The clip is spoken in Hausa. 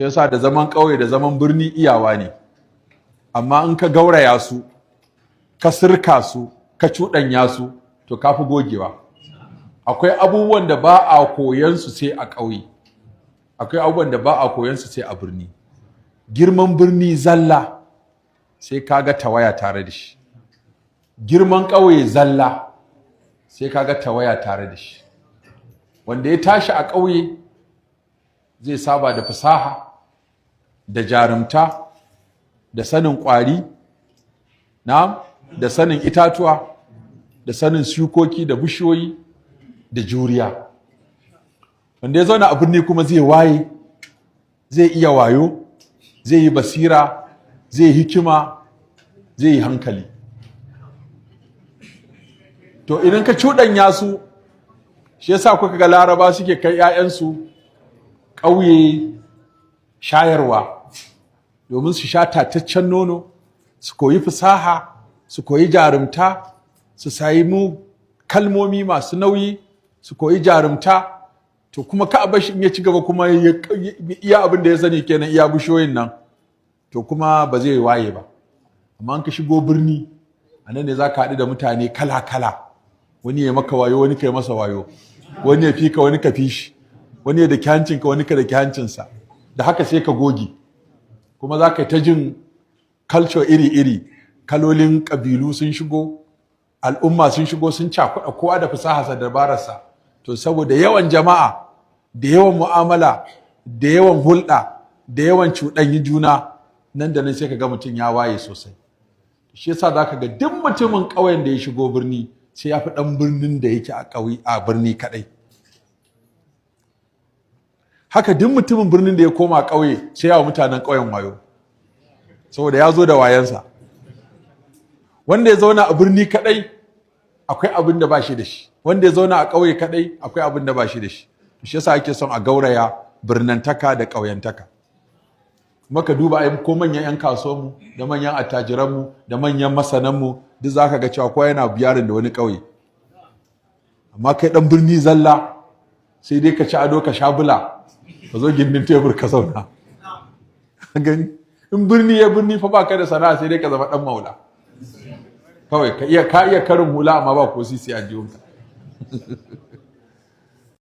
yasa da zaman ƙauye da zaman birni iyawa ne, amma in ka gauraya su ka sirka su ka cuɗanya su to ka fi gogewa. Akwai abubuwan da ba a koyan su sai a ƙauye, akwai abubuwan da ba a koyan su sai a birni. Girman birni zalla sai kaga tawaya tare da shi, girman ƙauye zalla sai kaga tawaya tare da shi. Wanda ya tashi a ƙauye zai saba da fasaha da jarumta da sanin ƙwari da sanin itatuwa da sanin shukoki da bishiyoyi da juriya. Wanda ya zauna a birni kuma zai waye, zai iya wayo, zai yi basira, zai yi hikima, zai yi hankali. To idan ka cuɗanya su, shi yasa kuka ga Laraba suke kai 'ya'yansu ƙauye shayarwa domin su sha tataccen nono, su koyi fasaha, su koyi jarumta, su samu kalmomi masu nauyi, su koyi jarumta. To kuma ka bar shi in ya ci gaba kuma iya abin da ya sani kenan, iya bishiyoyin nan, to kuma ba zai waye ba. Amma in ka shigo birni, a nan ne za ka haɗu da mutane kala-kala, wani ya maka wayo, wani ka yi masa wayo, wani ya fi ka, wani ka fi shi, wani ya daki hancinka, wani ka daki hancinsa, da haka sai ka goge. Kuma za ka ta jin culture iri-iri, kalolin ƙabilu sun shigo, al'umma sun shigo, sun cakuɗa kowa da fasaharsa da dabararsa. To saboda yawan jama'a da yawan mu'amala da yawan hulɗa da yawan cuɗanyi juna, nan da nan sai ka ga mutum ya waye sosai. Shi yasa za ka ga duk mutumin ƙauyen da ya shigo birni sai ya fi ɗan birnin da yake a birni kaɗai. Haka duk mutumin birnin da ya koma ƙauye sai yawa mutanen ƙauyen wayo, saboda ya zo da wayansa. Wanda ya zauna a birni kaɗai akwai abin da ba shi da shi, wanda ya zauna a ƙauye kaɗai akwai abin da ba shi da shi. Shi yasa ake son a gauraya birnantaka da ƙauyantaka. Kuma ka duba ko manyan 'yan kasuwanmu da manyan attajiranmu da manyan masananmu duk za ka ga cewa kowa yana biyarin da wani ƙauye. Amma kai ɗan birni zalla sai dai ka ci ado ka sha bula, ka zo gindin tebur ka zauna. Gani in birni ya birni fa ba ka da sana'a sai dai ka zama ɗan maula. Kawai ka iya karin hula amma ba ko sisi a jiyonka.